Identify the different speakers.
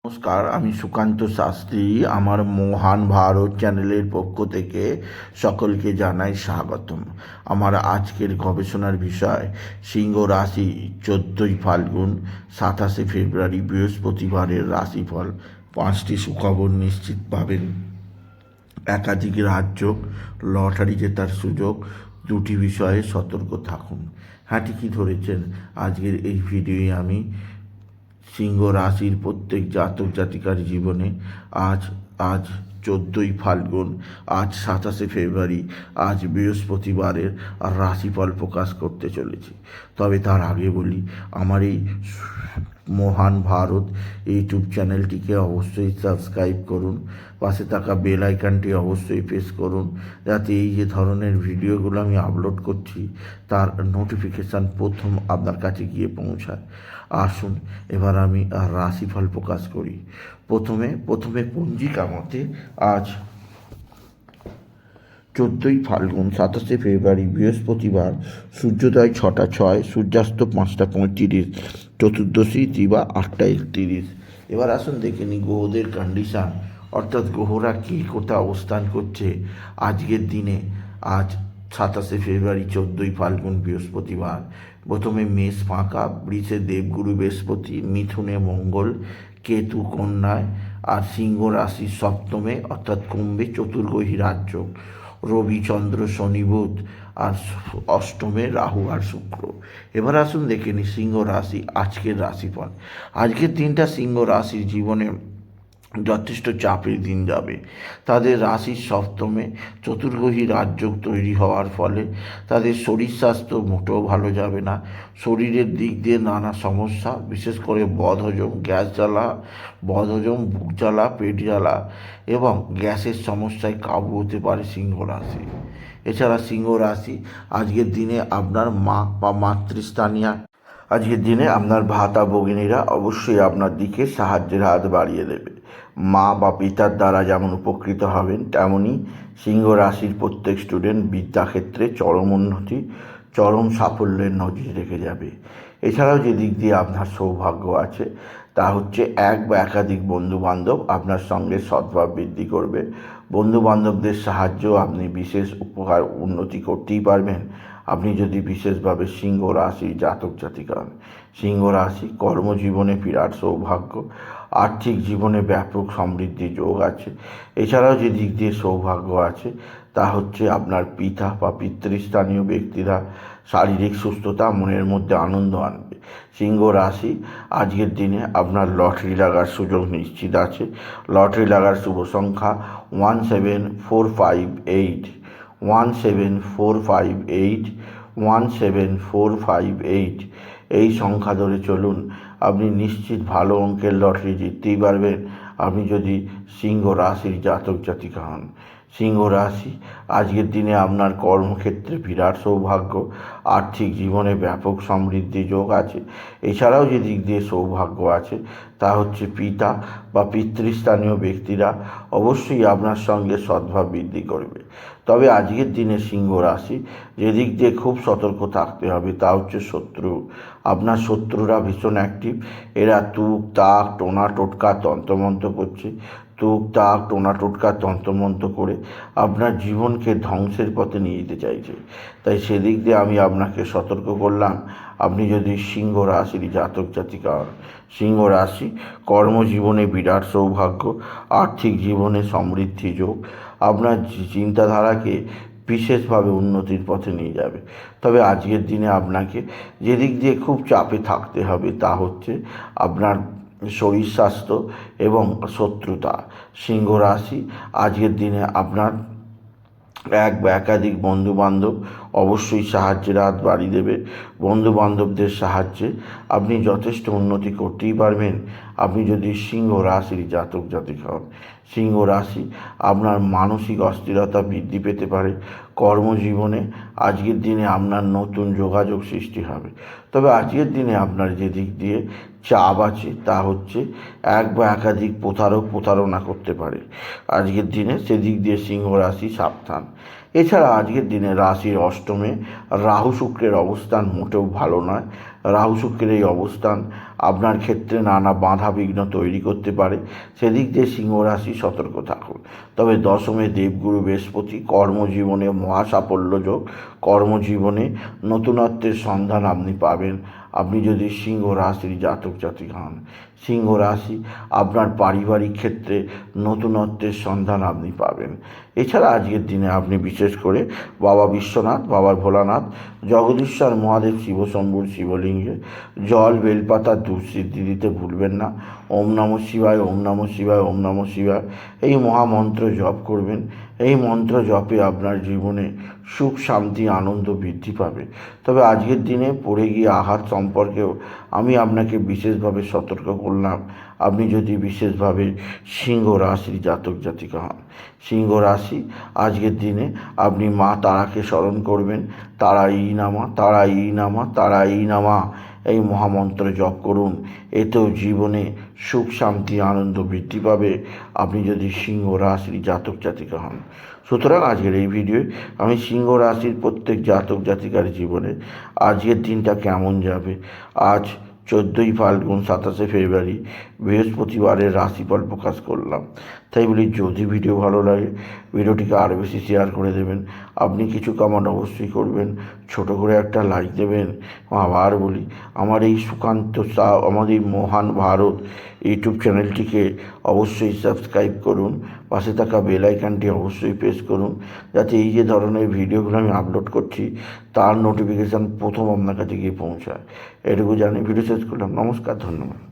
Speaker 1: নমস্কার, আমি সুকান্ত শাস্ত্রী। আমার মহান ভারত চ্যানেলের পক্ষ থেকে সকলকে জানাই স্বাগতম। আমার আজকের গবেষণার বিষয় সিংহ রাশি 14ই ফাল্গুন 27শে ফেব্রুয়ারি বৃহস্পতিবারের রাশিফল। 5টি সুখবর নিশ্চিত পাবেন। একাধিক রাজ্য, লটারি জেতার সুযোগ, 2টি বিষয়ে সতর্ক থাকুন। হ্যাঁ, ঠিকই ধরেছেন। আজকের এই ভিডিওয়ে আমি সিংহ রাশির প্রত্যেক জাতক জাতিকার জীবনে আজ আজ 14ই ফাল্গুন, আজ 27শে ফেব্রুয়ারি, আজ বৃহস্পতিবারের রাশিফল প্রকাশ করতে চলেছি। তবে তার আগে বলি, আমার এই মহান ভারত ইউটিউব চ্যানেলটিকে অবশ্যই সাবস্ক্রাইব করুন। পাশে থাকা বেল আইকনটি অবশ্যই প্রেস করুন, যাতে এই যে ধরনের ভিডিওগুলো আমি আপলোড করছি তার নোটিফিকেশান প্রথম আপনার কাছে গিয়ে পৌঁছায়। আসুন এবার আমি রাশিফল প্রকাশ করি। প্রথমে পঞ্জিকা মতে আজ 14ই ফাল্গুন 27শে ফেব্রুয়ারি বৃহস্পতিবার, সূর্যোদয় 6টা 6, সূর্যাস্ত 5টা 35, চতুর্দশী দিবা 8টা 31। এবার আসুন দেখে নিই গ্রহদের কন্ডিশান, অর্থাৎ গ্রহরা কী কোথায় অবস্থান করছে আজকের দিনে। আজ 27শে ফেব্রুয়ারি 14ই ফাল্গুন বৃহস্পতিবার। প্রথমে মেষ ফাঁকা, বৃষে দেবগুরু বৃহস্পতি, মিথুনে মঙ্গল, কেতু কন্যায়, আর সিংহ রাশি সপ্তমে অর্থাৎ কুম্ভে চতুর্গ্রহী রাজ্য, রবি চন্দ্র শনি বুধ, আর অষ্টমে রাহু আর শুক্র। এবার আসুন দেখে নিই সিংহ রাশি আজকের রাশিফল। আজকের দিনটা সিংহ রাশির জীবনে যথেষ্ট চাপের দিন যাবে। তাদের রাশির সপ্তমে চতুর্গ্রহী রাজযোগ তৈরি হওয়ার ফলে তাদের শরীর স্বাস্থ্য মোটেও ভালো যাবে না। শরীরের দিক দিয়ে নানা সমস্যা, বিশেষ করে বদহজম, গ্যাস জ্বালা, বদহজম, বুক জ্বালা, পেট জ্বালা এবং গ্যাসের সমস্যায় কাবু হতে পারে সিংহ রাশি। এছাড়া সিংহ রাশি আজকের দিনে আপনার মা বা মাতৃস্থানীয়, আজকের দিনে আপনার ভাতা ভগিনীরা অবশ্যই আপনার দিকে সাহায্যের হাত বাড়িয়ে দেবে। মা বা পিতার দ্বারা যেমন উপকৃত হবেন, তেমনই সিংহ রাশির প্রত্যেক স্টুডেন্ট বিদ্যাক্ষেত্রে চরম উন্নতি, চরম সাফল্যের নজির রেখে যাবে। এছাড়াও যে দিক দিয়ে আপনার সৌভাগ্য আছে তা হচ্ছে এক বা একাধিক বন্ধুবান্ধব আপনার সঙ্গে সদ্ভাব বৃদ্ধি করবে। বন্ধুবান্ধবদের সাহায্য আপনি বিশেষ উপকার উন্নতি করতেই পারবেন আপনি যদি বিশেষভাবে সিংহ রাশির জাতক জাতিকা হন। সিংহ রাশি কর্মজীবনে বিরাট সৌভাগ্য, আর্থিক জীবনে ব্যাপক সমৃদ্ধি যোগ আছে। এছাড়াও যে দিক দিয়ে সৌভাগ্য আছে তা হচ্ছে আপনার পিতা বা পিতৃস্থানীয় ব্যক্তিরা শারীরিক সুস্থতা, মনের মধ্যে আনন্দ আনবে। সিংহ রাশি আজকের দিনে আপনার লটারি লাগার সুযোগ নিশ্চিত আছে। লটারি লাগার শুভ সংখ্যা 17458, 17458, 17458। এই সংখ্যা ধরে চলুন, আপনি নিশ্চিত ভালো অঙ্কের লটারি জিততেই পারবেন আপনি যদি সিংহ রাশির জাতক জাতিকা হন। সিংহ রাশি আজকের দিনে আপনার কর্মক্ষেত্রে বিরাট সৌভাগ্য, আর্থিক জীবনে ব্যাপক সমৃদ্ধি যোগ আছে। এছাড়াও যে দিক দিয়ে সৌভাগ্য আছে তা হচ্ছে পিতা বা পিতৃস্থানীয় ব্যক্তিরা অবশ্যই আপনার সঙ্গে সদ্ভাব বৃদ্ধি করবে। তবে আজকের দিনে সিংহ রাশি যে দিক দিয়ে খুব সতর্ক থাকতে হবে তা হচ্ছে শত্রু। আপনার শত্রুরা ভীষণ অ্যাক্টিভ। এরা তুক তাক টোনা টোটকা তন্ত্রমন্ত্র করছে। তুক তাক টোনা টোটকা তন্ত্রমন্ত্র করে আপনার জীবনকে ধ্বংসের পথে নিয়ে যেতে চাইছে। তাই সেদিক দিয়ে আমি আপনাকে সতর্ক করলাম, আপনি যদি সিংহ রাশির জাতক জাতিকা হন। সিংহ রাশি কর্মজীবনে বিরাট সৌভাগ্য, আর্থিক জীবনে সমৃদ্ধি যোগ আপনার চিন্তাধারাকে বিশেষভাবে উন্নতির পথে নিয়ে যাবে। তবে আজকের দিনে আপনাকে যে দিক দিয়ে খুব চাপে থাকতে হবে তা হচ্ছে আপনার শরীর স্বাস্থ্য এবং শত্রুতা। সিংহ রাশি আজকের দিনে আপনার এক বা একাধিক বন্ধুবান্ধব অবশ্যই সাহায্যের হাত বাড়িয়ে দেবে। বন্ধুবান্ধবদের সাহায্যে আপনি যথেষ্ট উন্নতি করতেই পারবেন আপনি যদি সিংহ রাশির জাতক জাতিকা হন। সিংহ রাশি আপনার মানসিক অস্থিরতা বৃদ্ধি পেতে পারে। কর্মজীবনে আজকের দিনে আপনার নতুন যোগাযোগ সৃষ্টি হবে। তবে আজকের দিনে আপনার যে দিক দিয়ে চাপ আছে তা হচ্ছে এক বা একাধিক প্রতারণা করতে পারে আজকের দিনে, সেদিক দিয়ে সিংহ রাশি সাবধান। এছাড়া আজকের দিনে রাশির অষ্টমে রাহু শুক্রের অবস্থান মোটেও ভালো নয়। রাহু শুক্রের এই অবস্থান আপনার ক্ষেত্রে নানা বাধা বিঘ্ন তৈরি করতে পারে, সেদিক দিয়ে সিংহ রাশি সতর্ক থাকুন। তবে দশমে দেবগুরু বৃহস্পতি, কর্মজীবনে মহাসাফল্য যোগ, কর্মজীবনে নতুনত্বের সন্ধান আপনি পাবেন আপনি যদি সিংহ রাশির জাতক জাতিকা হন। সিংহ রাশি আপনার পারিবারিক ক্ষেত্রে নতুনত্বের সন্ধান আপনি পাবেন। এছাড়া আজকের দিনে আপনি বিশেষ করে বাবা বিশ্বনাথ, বাবা ভোলানাথ, জগদীশ্বর মহাদেব, শিবশম্ভুর শিবলিঙ্গে জল, বেলপাতা, দুঃসিদ্ধি দিতে ভুলবেন না। ওম নমঃ শিবায়, ওম নমঃ শিবায়, ওম নমঃ শিবায় এই মহামন্ত্র জপ করবেন। এই মন্ত্র জপে আপনার জীবনে সুখ, শান্তি, আনন্দ বৃদ্ধি পাবে। তবে আজকের দিনে পড়ে গিয়ে আঘাত সম্পর্কেও আমি আপনাকে বিশেষভাবে সতর্ক করলাম। আপনি যদি বিশেষভাবে সিংহ রাশির জাতক জাতিকা হন। সিংহ রাশি আজকের দিনে আপনি মা তারাকে স্মরণ করবেন। তারা ই নামা, তারা ই নামা, তারা ই নামা এই মহামন্ত্র জপ করুন। এতেও জীবনে সুখ, শান্তি, আনন্দ বৃদ্ধি পাবে আপনি যদি সিংহ রাশির জাতক জাতিকা হন। সুতরাং আজকের এই ভিডিওয়ে আমি সিংহ রাশির প্রত্যেক জাতক জাতিকার জীবনে আজকের দিনটা কেমন যাবে, আজ 14ই ফাল্গুন 27শে ফেব্রুয়ারি বৃহস্পতিবারের রাশিফল প্রকাশ করলাম। তাই বলি, যদি ভিডিও ভালো লাগে ভিডিওটিকে আরও বেশি শেয়ার করে দেবেন। আপনি কিছু কমেন্ট অবশ্যই করবেন, ছোট করে একটা লাইক দেবেন। আবার বলি, আমার এই সুকান্ত সাউ, আমাদের এই মহান ভারত ইউটিউব চ্যানেলটিকে অবশ্যই সাবস্ক্রাইব করুন। পাশে থাকা বেল আইকনটি অবশ্যই প্রেস করুন, যাতে এই যে ধরনের ভিডিওগুলো আমি আপলোড করছি তার নোটিফিকেশান প্রথম আপনার কাছে গিয়ে পৌঁছায়। এটুকু জানি ভিডিও শেষ করলাম। নমস্কার, ধন্যবাদ।